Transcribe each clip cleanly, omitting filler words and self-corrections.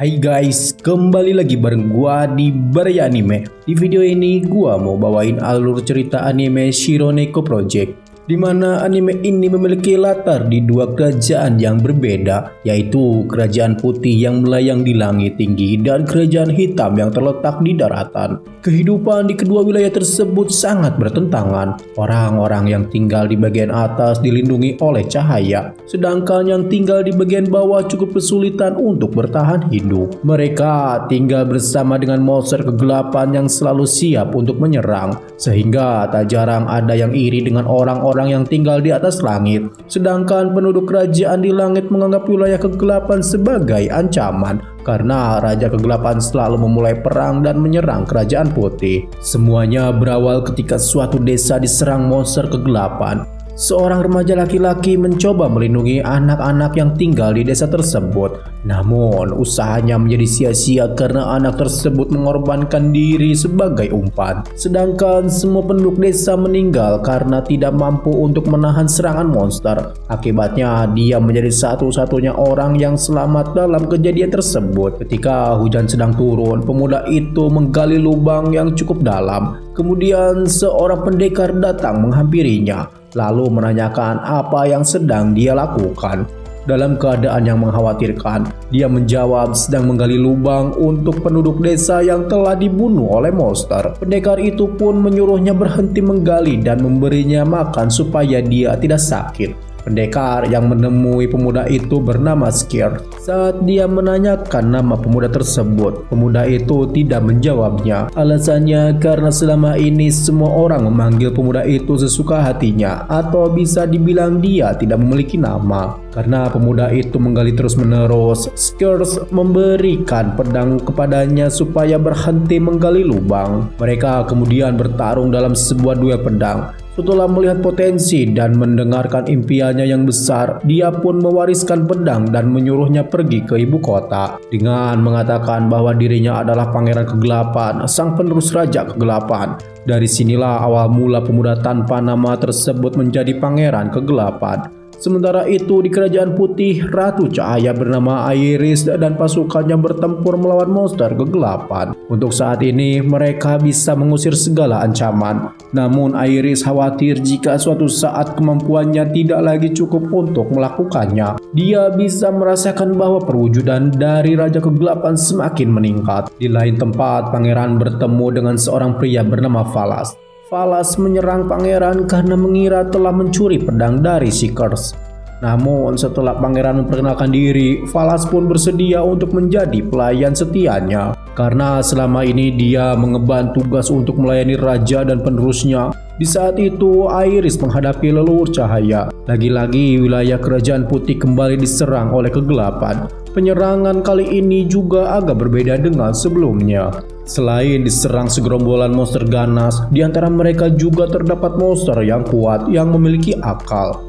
Hai guys, kembali lagi bareng gua di Baraya Anime. Di video ini gua mau bawain alur cerita anime Shironeko Project, di mana anime ini memiliki latar di dua kerajaan yang berbeda, yaitu kerajaan putih yang melayang di langit tinggi dan kerajaan hitam yang terletak di daratan. Kehidupan di kedua wilayah tersebut sangat bertentangan. Orang-orang yang tinggal di bagian atas dilindungi oleh cahaya, sedangkan yang tinggal di bagian bawah cukup kesulitan untuk bertahan hidup. Mereka tinggal bersama dengan monster kegelapan yang selalu siap untuk menyerang, sehingga tak jarang ada yang iri dengan orang-orang yang tinggal di atas langit. Sedangkan penduduk kerajaan di langit menganggap wilayah kegelapan sebagai ancaman, karena Raja Kegelapan selalu memulai perang dan menyerang kerajaan putih. Semuanya berawal ketika suatu desa diserang monster kegelapan. Seorang remaja laki-laki mencoba melindungi anak-anak yang tinggal di desa tersebut. Namun usahanya menjadi sia-sia karena anak tersebut mengorbankan diri sebagai umpan. Sedangkan semua penduduk desa meninggal karena tidak mampu untuk menahan serangan monster. Akibatnya dia menjadi satu-satunya orang yang selamat dalam kejadian tersebut. Ketika hujan sedang turun, pemuda itu menggali lubang yang cukup dalam. Kemudian seorang pendekar datang menghampirinya, lalu menanyakan apa yang sedang dia lakukan. Dalam keadaan yang mengkhawatirkan, dia menjawab sedang menggali lubang untuk penduduk desa yang telah dibunuh oleh monster. Pendekar itu pun menyuruhnya berhenti menggali dan memberinya makan supaya dia tidak sakit. Pendekar yang menemui pemuda itu bernama Skir. Saat dia menanyakan nama pemuda tersebut, pemuda itu tidak menjawabnya. Alasannya karena selama ini semua orang memanggil pemuda itu sesuka hatinya, atau bisa dibilang dia tidak memiliki nama. Karena pemuda itu menggali terus-menerus, Skir memberikan pedang kepadanya supaya berhenti menggali lubang. Mereka kemudian bertarung dalam sebuah duel pedang. Setelah melihat potensi dan mendengarkan impiannya yang besar, dia pun mewariskan pedang dan menyuruhnya pergi ke ibu kota dengan mengatakan bahwa dirinya adalah Pangeran Kegelapan, sang penerus Raja Kegelapan. Dari sinilah awal mula pemuda tanpa nama tersebut menjadi Pangeran Kegelapan. Sementara itu di kerajaan putih, Ratu Cahaya bernama Iris dan pasukannya bertempur melawan monster kegelapan. Untuk saat ini mereka bisa mengusir segala ancaman. Namun Iris khawatir jika suatu saat kemampuannya tidak lagi cukup untuk melakukannya. Dia bisa merasakan bahwa perwujudan dari Raja Kegelapan semakin meningkat. Di lain tempat, pangeran bertemu dengan seorang pria bernama Falas. Falas menyerang pangeran karena mengira telah mencuri pedang dari Seekers. Namun setelah pangeran memperkenalkan diri, Falas pun bersedia untuk menjadi pelayan setianya. Karena selama ini dia mengemban tugas untuk melayani raja dan penerusnya. Di saat itu Iris menghadapi leluhur cahaya. Lagi-lagi wilayah kerajaan putih kembali diserang oleh kegelapan. Penyerangan kali ini juga agak berbeda dengan sebelumnya. Selain diserang segerombolan monster ganas, di antara mereka juga terdapat monster yang kuat yang memiliki akal.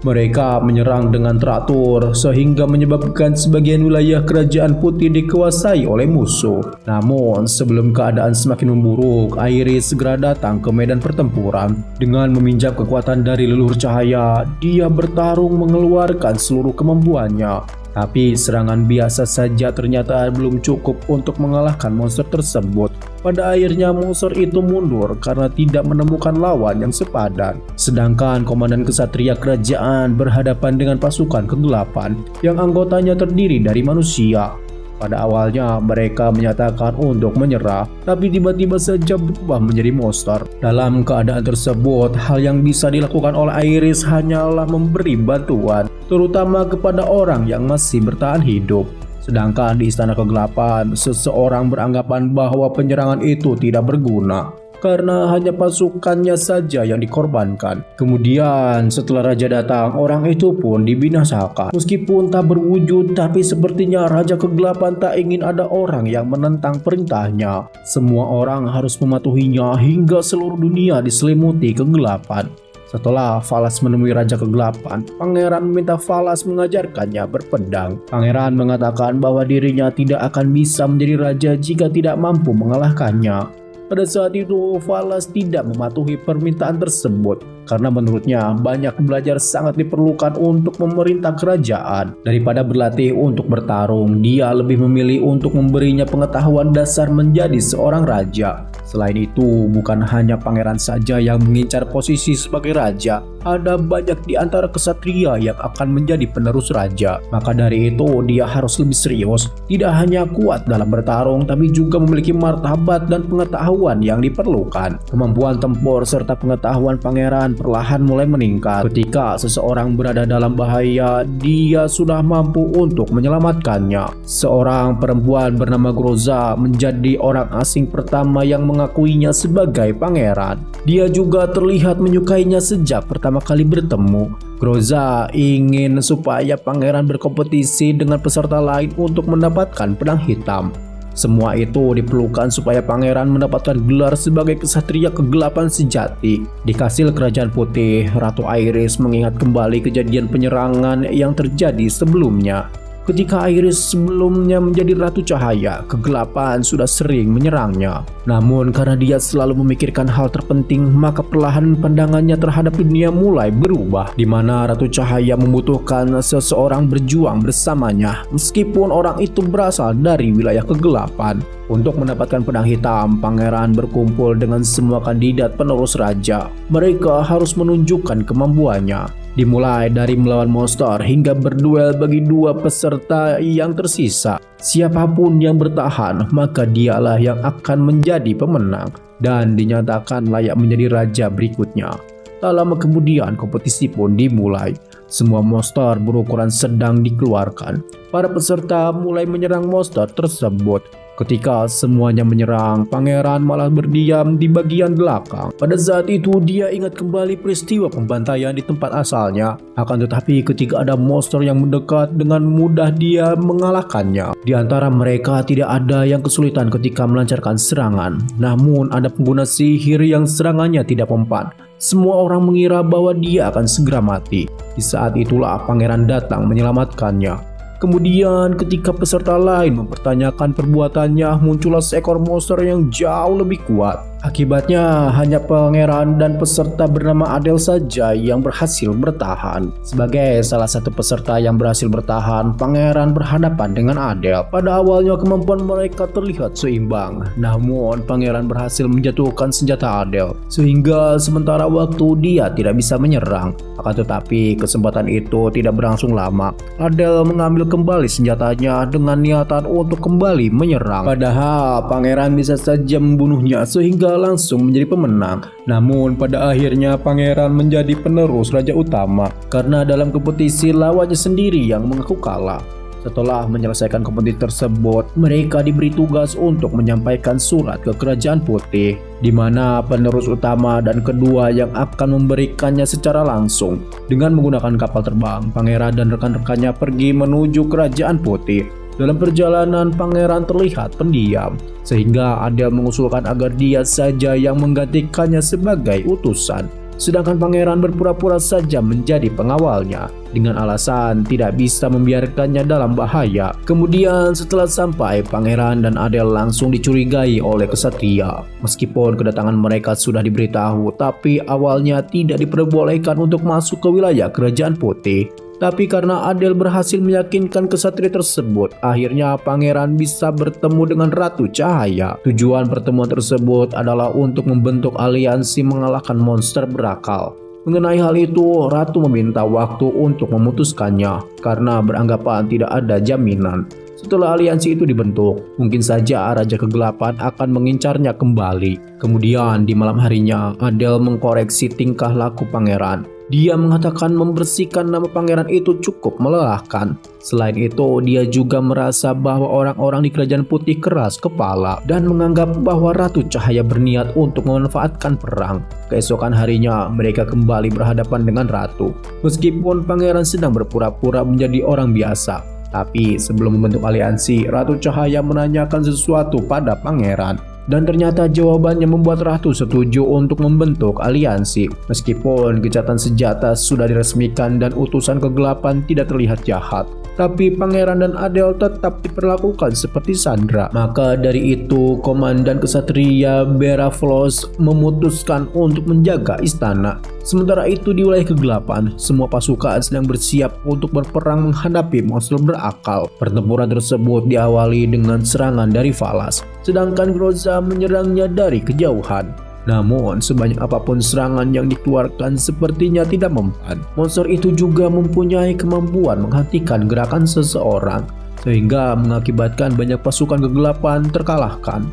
Mereka menyerang dengan teratur sehingga menyebabkan sebagian wilayah kerajaan putih dikuasai oleh musuh. Namun sebelum keadaan semakin memburuk, Iris segera datang ke medan pertempuran. Dengan meminjam kekuatan dari leluhur cahaya, dia bertarung mengeluarkan seluruh kemampuannya. Tapi serangan biasa saja ternyata belum cukup untuk mengalahkan monster tersebut. Pada akhirnya monster itu mundur karena tidak menemukan lawan yang sepadan. Sedangkan komandan kesatria kerajaan berhadapan dengan pasukan kegelapan yang anggotanya terdiri dari manusia. Pada awalnya mereka menyatakan untuk menyerah, tapi tiba-tiba saja berubah menjadi monster. Dalam keadaan tersebut, hal yang bisa dilakukan oleh Iris hanyalah memberi bantuan, terutama kepada orang yang masih bertahan hidup. Sedangkan di Istana Kegelapan, seseorang beranggapan bahwa penyerangan itu tidak berguna karena hanya pasukannya saja yang dikorbankan. Kemudian setelah raja datang, orang itu pun dibinasakan. Meskipun tak berwujud, tapi sepertinya Raja Kegelapan tak ingin ada orang yang menentang perintahnya. Semua orang harus mematuhinya hingga seluruh dunia diselimuti kegelapan. Setelah Falas menemui Raja Kegelapan, pangeran meminta Falas mengajarkannya berpedang. Pangeran mengatakan bahwa dirinya tidak akan bisa menjadi raja jika tidak mampu mengalahkannya. Pada saat itu Valas tidak mematuhi permintaan tersebut karena menurutnya banyak belajar sangat diperlukan untuk memerintah kerajaan. Daripada berlatih untuk bertarung, dia lebih memilih untuk memberinya pengetahuan dasar menjadi seorang raja. Selain itu, bukan hanya pangeran saja yang mengincar posisi sebagai raja, ada banyak di antara kesatria yang akan menjadi penerus raja. Maka dari itu, dia harus lebih serius, tidak hanya kuat dalam bertarung, tapi juga memiliki martabat dan pengetahuan yang diperlukan. Kemampuan tempur serta pengetahuan pangeran perlahan mulai meningkat. Ketika seseorang berada dalam bahaya, dia sudah mampu untuk menyelamatkannya. Seorang perempuan bernama Groza menjadi orang asing pertama yang mengakuinya sebagai pangeran. Dia juga terlihat menyukainya sejak pertama kali bertemu. Groza ingin supaya pangeran berkompetisi dengan peserta lain untuk mendapatkan pedang hitam. Semua itu diperlukan supaya pangeran mendapatkan gelar sebagai kesatria kegelapan sejati. Di kastil Kerajaan Putih, Ratu Iris mengingat kembali kejadian penyerangan yang terjadi sebelumnya. Ketika Iris sebelumnya menjadi Ratu Cahaya, kegelapan sudah sering menyerangnya. Namun karena dia selalu memikirkan hal terpenting, maka perlahan pandangannya terhadap dunia mulai berubah, di mana Ratu Cahaya membutuhkan seseorang berjuang bersamanya, meskipun orang itu berasal dari wilayah kegelapan. Untuk mendapatkan pedang hitam, pangeran berkumpul dengan semua kandidat penerus raja. Mereka harus menunjukkan kemampuannya, dimulai dari melawan monster hingga berduel bagi dua peserta yang tersisa. Siapapun yang bertahan, maka dialah yang akan menjadi pemenang dan dinyatakan layak menjadi raja berikutnya. Tak lama kemudian kompetisi pun dimulai. Semua monster berukuran sedang dikeluarkan. Para peserta mulai menyerang monster tersebut. Ketika semuanya menyerang, pangeran malah berdiam di bagian belakang. Pada saat itu dia ingat kembali peristiwa pembantaian di tempat asalnya. Akan tetapi ketika ada monster yang mendekat, dengan mudah dia mengalahkannya. Di antara mereka tidak ada yang kesulitan ketika melancarkan serangan. Namun ada pengguna sihir yang serangannya tidak mempan. Semua orang mengira bahwa dia akan segera mati. Di saat itulah pangeran datang menyelamatkannya. Kemudian ketika peserta lain mempertanyakan perbuatannya, muncullah seekor monster yang jauh lebih kuat. Akibatnya hanya pangeran dan peserta bernama Adele saja yang berhasil bertahan. Sebagai salah satu peserta yang berhasil bertahan, pangeran berhadapan dengan Adele. Pada awalnya kemampuan mereka terlihat seimbang, namun pangeran berhasil menjatuhkan senjata Adele, sehingga sementara waktu dia tidak bisa menyerang. Akan tetapi kesempatan itu tidak berlangsung lama. Adele mengambil kembali senjatanya dengan niatan untuk kembali menyerang. Padahal pangeran bisa saja membunuhnya sehingga langsung menjadi pemenang. Namun pada akhirnya pangeran menjadi penerus raja utama karena dalam kompetisi lawannya sendiri yang mengaku kalah. Setelah menyelesaikan kompetisi tersebut, mereka diberi tugas untuk menyampaikan surat ke Kerajaan Putih, di mana penerus utama dan kedua yang akan memberikannya secara langsung. Dengan menggunakan kapal terbang, pangeran dan rekan-rekannya pergi menuju Kerajaan Putih. Dalam perjalanan, pangeran terlihat pendiam, sehingga Adele mengusulkan agar dia saja yang menggantikannya sebagai utusan. Sedangkan pangeran berpura-pura saja menjadi pengawalnya dengan alasan tidak bisa membiarkannya dalam bahaya. Kemudian setelah sampai, pangeran dan Adele langsung dicurigai oleh kesatria. Meskipun kedatangan mereka sudah diberitahu, tapi awalnya tidak diperbolehkan untuk masuk ke wilayah Kerajaan Putih. Tapi karena Adele berhasil meyakinkan kesatria tersebut, akhirnya pangeran bisa bertemu dengan Ratu Cahaya. Tujuan pertemuan tersebut adalah untuk membentuk aliansi mengalahkan monster berakal. Mengenai hal itu, Ratu meminta waktu untuk memutuskannya karena beranggapan tidak ada jaminan. Setelah aliansi itu dibentuk, mungkin saja Raja Kegelapan akan mengincarnya kembali. Kemudian di malam harinya, Adele mengkoreksi tingkah laku pangeran. Dia mengatakan membersihkan nama pangeran itu cukup melelahkan. Selain itu, dia juga merasa bahwa orang-orang di Kerajaan Putih keras kepala dan menganggap bahwa Ratu Cahaya berniat untuk memanfaatkan perang. Keesokan harinya, mereka kembali berhadapan dengan Ratu. Meskipun pangeran sedang berpura-pura menjadi orang biasa, tapi sebelum membentuk aliansi, Ratu Cahaya menanyakan sesuatu pada pangeran. Dan ternyata jawabannya membuat Ratu setuju untuk membentuk aliansi. Meskipun gencatan senjata sudah diresmikan dan utusan kegelapan tidak terlihat jahat, tapi Pangeran dan Adele tetap diperlakukan seperti sandera. Maka dari itu, Komandan Kesatria Beraflos memutuskan untuk menjaga istana. Sementara itu di wilayah kegelapan, semua pasukan sedang bersiap untuk berperang menghadapi monster berakal. Pertempuran tersebut diawali dengan serangan dari Valas, sedangkan Groza menyerangnya dari kejauhan. Namun sebanyak apapun serangan yang dikeluarkan sepertinya tidak mempan. Monster itu juga mempunyai kemampuan menghentikan gerakan seseorang, sehingga mengakibatkan banyak pasukan kegelapan terkalahkan.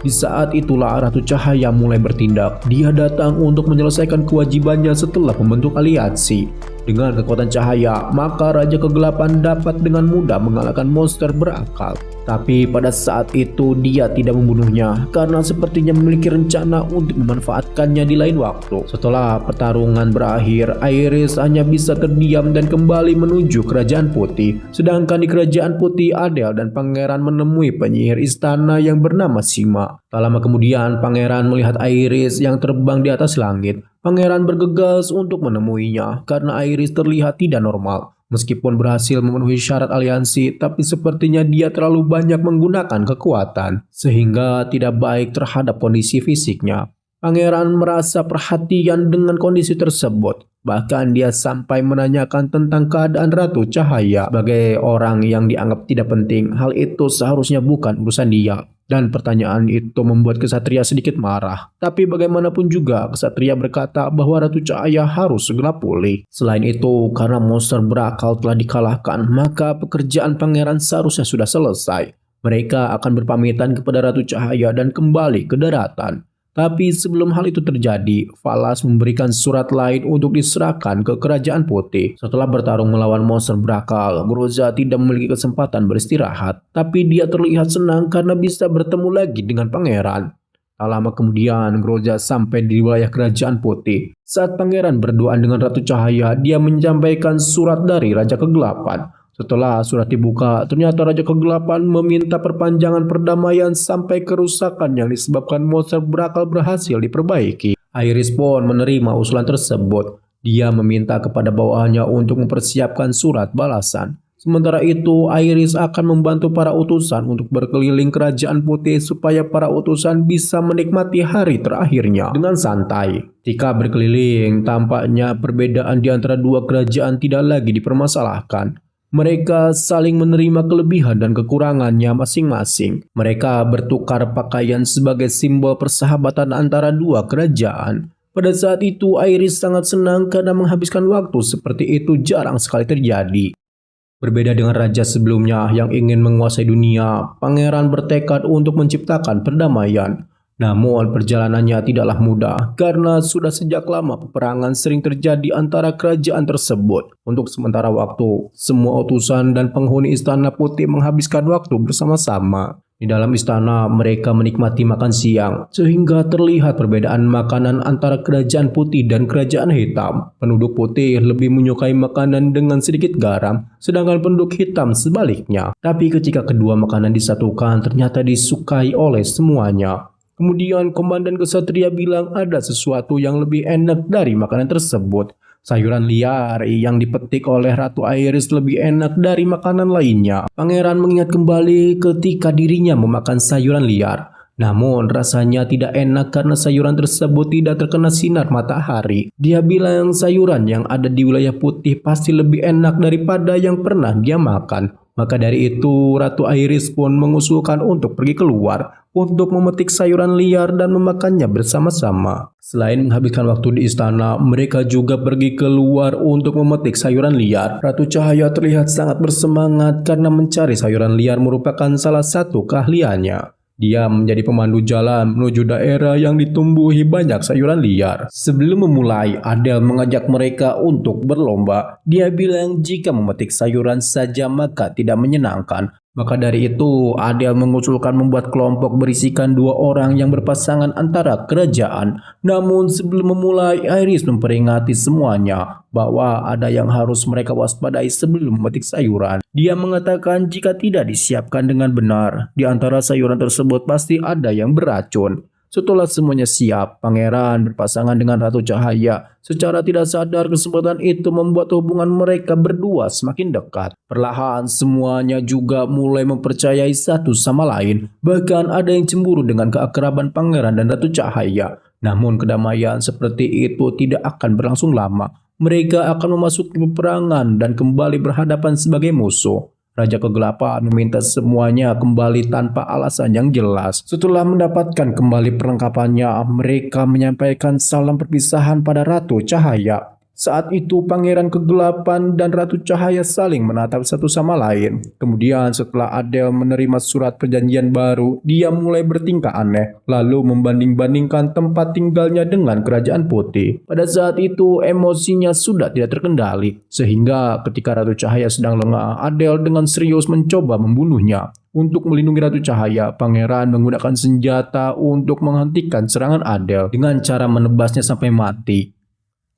Di saat itulah Ratu Cahaya mulai bertindak. Dia datang untuk menyelesaikan kewajibannya setelah membentuk aliansi. Dengan kekuatan cahaya, maka Raja Kegelapan dapat dengan mudah mengalahkan monster berakal. Tapi pada saat itu dia tidak membunuhnya karena sepertinya memiliki rencana untuk memanfaatkannya di lain waktu. Setelah pertarungan berakhir, Aerys hanya bisa terdiam dan kembali menuju Kerajaan Putih. Sedangkan di Kerajaan Putih, Adele dan Pangeran menemui penyihir istana yang bernama Sima. Tak lama kemudian, Pangeran melihat Aerys yang terbang di atas langit. Pangeran bergegas untuk menemuinya karena Aerys terlihat tidak normal. Meskipun berhasil memenuhi syarat aliansi, tapi sepertinya dia terlalu banyak menggunakan kekuatan, sehingga tidak baik terhadap kondisi fisiknya. Pangeran merasa perhatian dengan kondisi tersebut. Bahkan dia sampai menanyakan tentang keadaan Ratu Cahaya. Sebagai orang yang dianggap tidak penting, hal itu seharusnya bukan urusan dia. Dan pertanyaan itu membuat Kesatria sedikit marah. Tapi bagaimanapun juga, Kesatria berkata bahwa Ratu Cahaya harus segera pulih. Selain itu, karena monster berakal telah dikalahkan, maka pekerjaan Pangeran seharusnya sudah selesai. Mereka akan berpamitan kepada Ratu Cahaya dan kembali ke daratan. Tapi sebelum hal itu terjadi, Valas memberikan surat lain untuk diserahkan ke Kerajaan Putih. Setelah bertarung melawan monster berakal, Groza tidak memiliki kesempatan beristirahat. Tapi dia terlihat senang karena bisa bertemu lagi dengan Pangeran. Tak lama kemudian, Groza sampai di wilayah Kerajaan Putih. Saat Pangeran berduaan dengan Ratu Cahaya, dia menyampaikan surat dari Raja Kegelapan. Setelah surat dibuka, ternyata Raja Kegelapan meminta perpanjangan perdamaian sampai kerusakan yang disebabkan monster berakal berhasil diperbaiki. Aerys pun menerima usulan tersebut. Dia meminta kepada bawahannya untuk mempersiapkan surat balasan. Sementara itu, Aerys akan membantu para utusan untuk berkeliling Kerajaan Putih supaya para utusan bisa menikmati hari terakhirnya dengan santai. Jika berkeliling, tampaknya perbedaan di antara dua kerajaan tidak lagi dipermasalahkan. Mereka saling menerima kelebihan dan kekurangannya masing-masing. Mereka bertukar pakaian sebagai simbol persahabatan antara dua kerajaan. Pada saat itu, Aerys sangat senang karena menghabiskan waktu seperti itu jarang sekali terjadi. Berbeda dengan raja sebelumnya yang ingin menguasai dunia, Pangeran bertekad untuk menciptakan perdamaian. Namun perjalanannya tidaklah mudah karena sudah sejak lama peperangan sering terjadi antara kerajaan tersebut. Untuk sementara waktu, semua utusan dan penghuni Istana Putih menghabiskan waktu bersama-sama. Di dalam istana mereka menikmati makan siang, sehingga terlihat perbedaan makanan antara Kerajaan Putih dan Kerajaan Hitam. Penduduk putih lebih menyukai makanan dengan sedikit garam, sedangkan penduduk hitam sebaliknya. Tapi ketika kedua makanan disatukan, ternyata disukai oleh semuanya. Kemudian Komandan Kesatria bilang ada sesuatu yang lebih enak dari makanan tersebut. Sayuran liar yang dipetik oleh Ratu Aerys lebih enak dari makanan lainnya. Pangeran mengingat kembali ketika dirinya memakan sayuran liar. Namun rasanya tidak enak karena sayuran tersebut tidak terkena sinar matahari. Dia bilang sayuran yang ada di wilayah putih pasti lebih enak daripada yang pernah dia makan. Maka dari itu Ratu Aerys pun mengusulkan untuk pergi keluar untuk memetik sayuran liar dan memakannya bersama-sama. Selain menghabiskan waktu di istana, mereka juga pergi keluar untuk memetik sayuran liar. Ratu Cahaya terlihat sangat bersemangat karena mencari sayuran liar merupakan salah satu keahliannya. Dia menjadi pemandu jalan menuju daerah yang ditumbuhi banyak sayuran liar. Sebelum memulai, Adele mengajak mereka untuk berlomba. Dia bilang jika memetik sayuran saja maka tidak menyenangkan. Maka dari itu, Adel mengusulkan membuat kelompok berisikan 2 orang yang berpasangan antara kerajaan. Namun sebelum memulai, Iris memperingati semuanya bahwa ada yang harus mereka waspadai sebelum memetik sayuran. Dia mengatakan jika tidak disiapkan dengan benar, di antara sayuran tersebut pasti ada yang beracun. Setelah semuanya siap, pangeran berpasangan dengan Ratu Cahaya. Secara tidak sadar, kesempatan itu membuat hubungan mereka berdua semakin dekat. Perlahan semuanya juga mulai mempercayai satu sama lain. Bahkan ada yang cemburu dengan keakraban pangeran dan Ratu Cahaya. Namun kedamaian seperti itu tidak akan berlangsung lama. Mereka akan memasuki peperangan dan kembali berhadapan sebagai musuh. Raja Kegelapan meminta semuanya kembali tanpa alasan yang jelas. Setelah mendapatkan kembali perlengkapannya, mereka menyampaikan salam perpisahan pada Ratu Cahaya. Saat itu Pangeran Kegelapan dan Ratu Cahaya saling menatap satu sama lain. Kemudian setelah Adel menerima surat perjanjian baru, dia mulai bertingkah aneh, lalu membanding-bandingkan tempat tinggalnya dengan Kerajaan Putih. Pada saat itu emosinya sudah tidak terkendali, sehingga ketika Ratu Cahaya sedang lengah, Adel dengan serius mencoba membunuhnya. Untuk melindungi Ratu Cahaya, Pangeran menggunakan senjata untuk menghentikan serangan Adel dengan cara menebasnya sampai mati.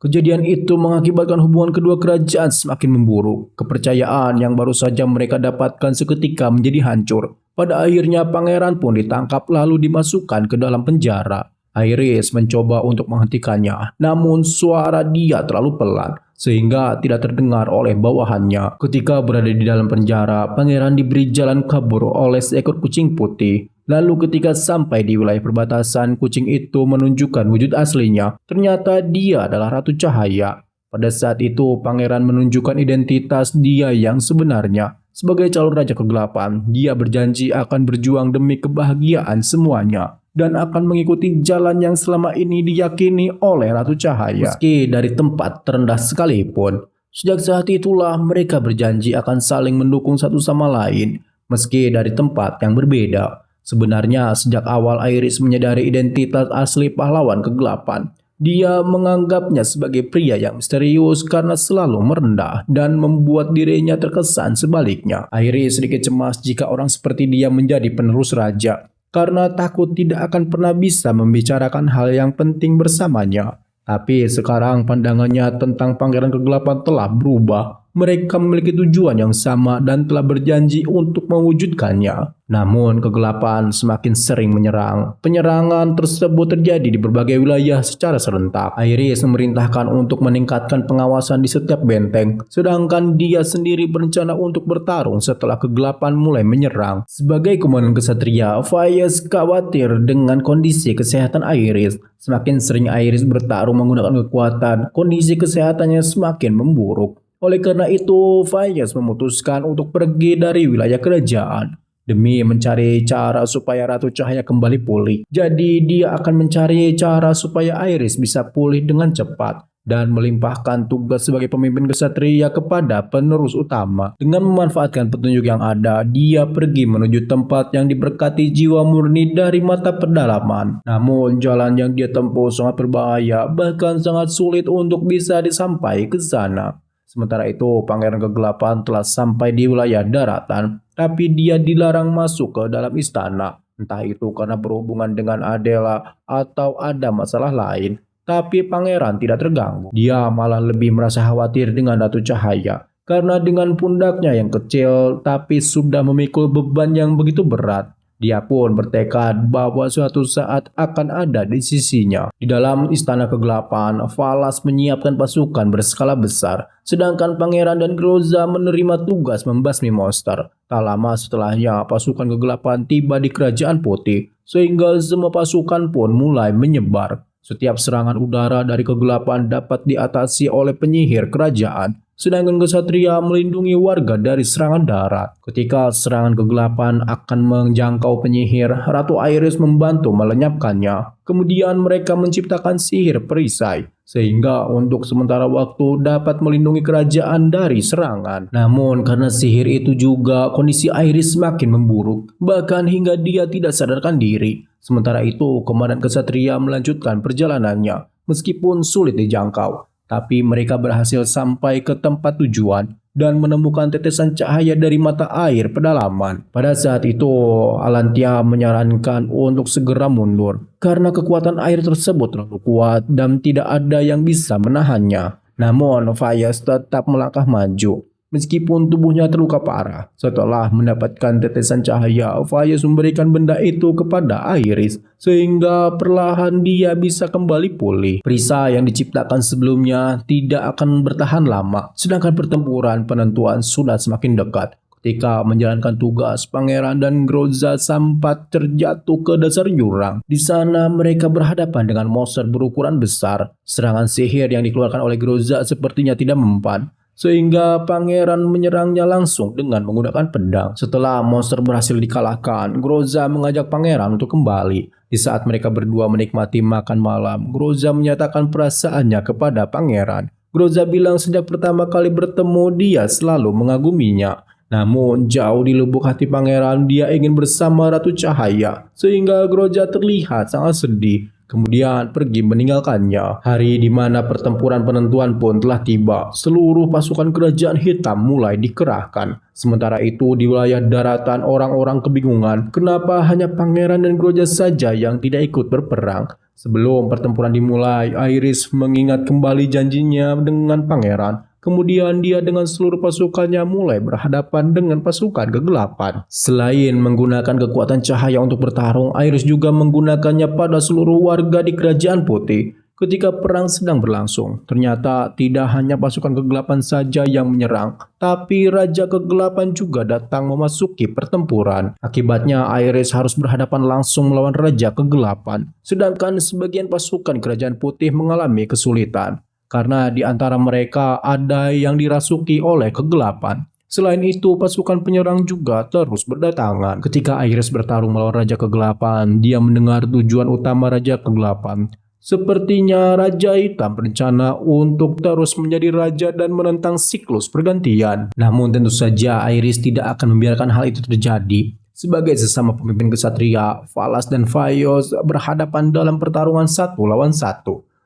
Kejadian itu mengakibatkan hubungan kedua kerajaan semakin memburuk. Kepercayaan yang baru saja mereka dapatkan seketika menjadi hancur. Pada akhirnya pangeran pun ditangkap lalu dimasukkan ke dalam penjara. Iris mencoba untuk menghentikannya, namun suara dia terlalu pelan sehingga tidak terdengar oleh bawahannya. Ketika berada di dalam penjara, pangeran diberi jalan kabur oleh seekor kucing putih. Lalu ketika sampai di wilayah perbatasan, kucing itu menunjukkan wujud aslinya. Ternyata dia adalah Ratu Cahaya. Pada saat itu, pangeran menunjukkan identitas dia yang sebenarnya. Sebagai calon Raja Kegelapan, dia berjanji akan berjuang demi kebahagiaan semuanya dan akan mengikuti jalan yang selama ini diyakini oleh Ratu Cahaya. Meski dari tempat terendah sekalipun, sejak saat itulah mereka berjanji akan saling mendukung satu sama lain, meski dari tempat yang berbeda. Sebenarnya sejak awal Iris menyadari identitas asli pahlawan kegelapan. Dia menganggapnya sebagai pria yang misterius karena selalu merendah dan membuat dirinya terkesan sebaliknya. Iris sedikit cemas jika orang seperti dia menjadi penerus raja, karena takut tidak akan pernah bisa membicarakan hal yang penting bersamanya. Tapi sekarang pandangannya tentang Pangeran Kegelapan telah berubah. Mereka memiliki tujuan yang sama dan telah berjanji untuk mewujudkannya. Namun kegelapan semakin sering menyerang. Penyerangan tersebut terjadi di berbagai wilayah secara serentak. Iris memerintahkan untuk meningkatkan pengawasan di setiap benteng, sedangkan dia sendiri berencana untuk bertarung setelah kegelapan mulai menyerang. Sebagai komandan kesatria, Faiz khawatir dengan kondisi kesehatan Iris. Semakin sering Iris bertarung menggunakan kekuatan, kondisi kesehatannya semakin memburuk. Oleh karena itu, Faiz memutuskan untuk pergi dari wilayah kerajaan demi mencari cara supaya Ratu Cahaya kembali pulih. Jadi dia akan mencari cara supaya Iris bisa pulih dengan cepat dan melimpahkan tugas sebagai pemimpin kesatria kepada penerus utama. Dengan memanfaatkan petunjuk yang ada, dia pergi menuju tempat yang diberkati jiwa murni dari mata pedalaman. Namun jalan yang dia tempuh sangat berbahaya, bahkan sangat sulit untuk bisa disampai ke sana. Sementara itu, Pangeran Kegelapan telah sampai di wilayah daratan, tapi dia dilarang masuk ke dalam istana. Entah itu karena berhubungan dengan Adela atau ada masalah lain. Tapi pangeran tidak terganggu. Dia malah lebih merasa khawatir dengan Ratu Cahaya. Karena dengan pundaknya yang kecil tapi sudah memikul beban yang begitu berat. Dia pun bertekad bahwa suatu saat akan ada di sisinya. Di dalam istana kegelapan, Falas menyiapkan pasukan berskala besar. Sedangkan pangeran dan Groza menerima tugas membasmi monster. Tak lama setelahnya, pasukan kegelapan tiba di Kerajaan Putih. Sehingga semua pasukan pun mulai menyebar. Setiap serangan udara dari kegelapan dapat diatasi oleh penyihir kerajaan, sedangkan kesatria melindungi warga dari serangan darat. Ketika serangan kegelapan akan menjangkau penyihir, Ratu Iris membantu melenyapkannya. Kemudian mereka menciptakan sihir perisai, sehingga untuk sementara waktu dapat melindungi kerajaan dari serangan. Namun karena sihir itu juga, kondisi Iris semakin memburuk, bahkan hingga dia tidak sadarkan diri. Sementara itu, komandan kesatria melanjutkan perjalanannya, meskipun sulit dijangkau. Tapi mereka berhasil sampai ke tempat tujuan. dan menemukan tetesan cahaya dari mata air pedalaman. Pada saat itu, Alantia menyarankan untuk segera mundur karena kekuatan air tersebut terlalu kuat dan tidak ada yang bisa menahannya. Namun, Faiz tetap melangkah maju. Meskipun tubuhnya terluka parah, setelah mendapatkan tetesan cahaya, Faiz memberikan benda itu kepada Iris, sehingga perlahan dia bisa kembali pulih. Perisai yang diciptakan sebelumnya tidak akan bertahan lama, sedangkan pertempuran penentuan sudah semakin dekat. Ketika menjalankan tugas, Pangeran dan Groza sempat terjatuh ke dasar jurang. Di sana mereka berhadapan dengan monster berukuran besar. Serangan sihir yang dikeluarkan oleh Groza sepertinya tidak mempan, sehingga Pangeran menyerangnya langsung dengan menggunakan pedang. Setelah monster berhasil dikalahkan, Groza mengajak Pangeran untuk kembali. Di saat mereka berdua menikmati makan malam, Groza menyatakan perasaannya kepada Pangeran. Groza bilang sejak pertama kali bertemu dia selalu mengaguminya. Namun jauh di lubuk hati Pangeran dia ingin bersama Ratu Cahaya, sehingga Groza terlihat sangat sedih. Kemudian pergi meninggalkannya. Hari di mana pertempuran penentuan pun telah tiba. Seluruh pasukan kerajaan hitam mulai dikerahkan. Sementara itu di wilayah daratan orang-orang kebingungan kenapa hanya Pangeran dan Groza saja yang tidak ikut berperang. Sebelum pertempuran dimulai, Iris mengingat kembali janjinya dengan Pangeran. Kemudian dia dengan seluruh pasukannya mulai berhadapan dengan pasukan kegelapan. Selain menggunakan kekuatan cahaya untuk bertarung, Iris juga menggunakannya pada seluruh warga di Kerajaan Putih. Ketika perang sedang berlangsung, ternyata tidak hanya pasukan kegelapan saja yang menyerang, tapi Raja Kegelapan juga datang memasuki pertempuran. Akibatnya Iris harus berhadapan langsung melawan Raja Kegelapan, sedangkan sebagian pasukan Kerajaan Putih mengalami kesulitan karena di antara mereka ada yang dirasuki oleh kegelapan. Selain itu, pasukan penyerang juga terus berdatangan. Ketika Iris bertarung melawan Raja Kegelapan, dia mendengar tujuan utama Raja Kegelapan. Sepertinya Raja Hitam berencana untuk terus menjadi raja dan menentang siklus pergantian. Namun tentu saja Iris tidak akan membiarkan hal itu terjadi. Sebagai sesama pemimpin kesatria, Falas dan Faiz berhadapan dalam pertarungan 1 lawan 1.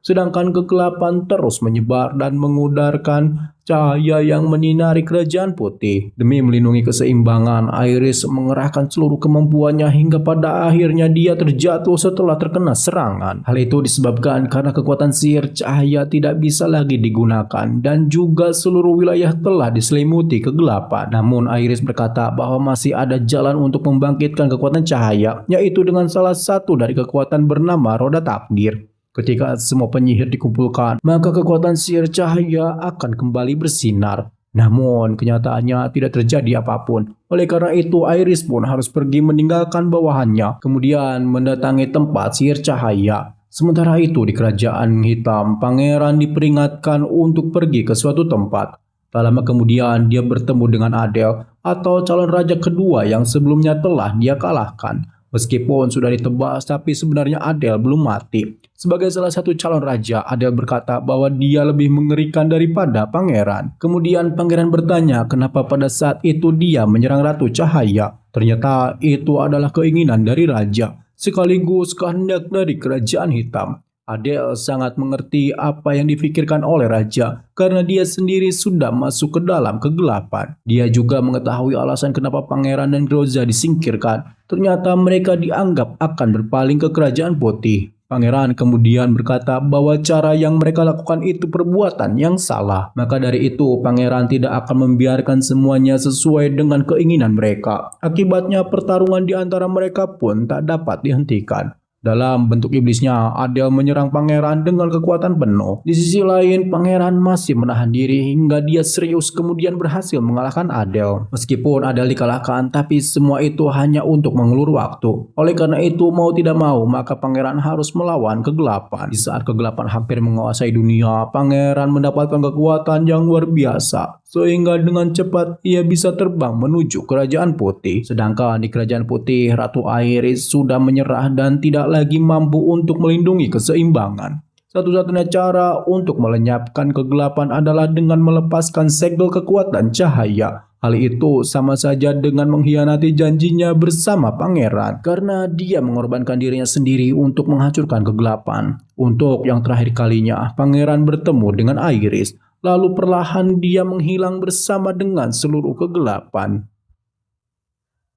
Sedangkan kegelapan terus menyebar dan mengudarkan cahaya yang menyinari Kerajaan Putih. Demi melindungi keseimbangan, Iris mengerahkan seluruh kemampuannya hingga pada akhirnya dia terjatuh setelah terkena serangan. Hal itu disebabkan karena kekuatan sihir cahaya tidak bisa lagi digunakan dan juga seluruh wilayah telah diselimuti kegelapan. Namun Iris berkata bahwa masih ada jalan untuk membangkitkan kekuatan cahaya, yaitu dengan salah satu dari kekuatan bernama Roda Takdir. Ketika semua penyihir dikumpulkan, maka kekuatan sihir cahaya akan kembali bersinar. Namun, kenyataannya tidak terjadi apapun. Oleh karena itu, Iris pun harus pergi meninggalkan bawahannya, kemudian mendatangi tempat sihir cahaya. Sementara itu, di Kerajaan Hitam, Pangeran diperingatkan untuk pergi ke suatu tempat. Tak lama kemudian, dia bertemu dengan Adele, atau calon raja kedua yang sebelumnya telah dia kalahkan. Meskipun sudah ditebas, tapi sebenarnya Adele belum mati. Sebagai salah satu calon raja, Adele berkata bahwa dia lebih mengerikan daripada Pangeran. Kemudian Pangeran bertanya kenapa pada saat itu dia menyerang Ratu Cahaya. Ternyata itu adalah keinginan dari raja, sekaligus kehendak dari Kerajaan Hitam. Adele sangat mengerti apa yang difikirkan oleh raja karena dia sendiri sudah masuk ke dalam kegelapan. Dia juga mengetahui alasan kenapa Pangeran dan Groza disingkirkan. Ternyata mereka dianggap akan berpaling ke Kerajaan Putih. Pangeran kemudian berkata bahwa cara yang mereka lakukan itu perbuatan yang salah. Maka dari itu Pangeran tidak akan membiarkan semuanya sesuai dengan keinginan mereka. Akibatnya pertarungan di antara mereka pun tak dapat dihentikan. Dalam bentuk iblisnya, Adele menyerang Pangeran dengan kekuatan penuh. Di sisi lain, Pangeran masih menahan diri hingga dia serius kemudian berhasil mengalahkan Adele. Meskipun Adele dikalahkan, tapi semua itu hanya untuk mengulur waktu. Oleh karena itu, mau tidak mau, maka Pangeran harus melawan kegelapan. Di saat kegelapan hampir menguasai dunia, Pangeran mendapatkan kekuatan yang luar biasa, sehingga dengan cepat ia bisa terbang menuju Kerajaan Putih. Sedangkan di Kerajaan Putih, Ratu Iris sudah menyerah dan tidak lagi mampu untuk melindungi keseimbangan. Satu-satunya cara untuk melenyapkan kegelapan adalah dengan melepaskan segel kekuatan cahaya. Hal itu sama saja dengan mengkhianati janjinya bersama Pangeran, karena dia mengorbankan dirinya sendiri untuk menghancurkan kegelapan. Untuk yang terakhir kalinya, Pangeran bertemu dengan Iris. lalu perlahan dia menghilang bersama dengan seluruh kegelapan.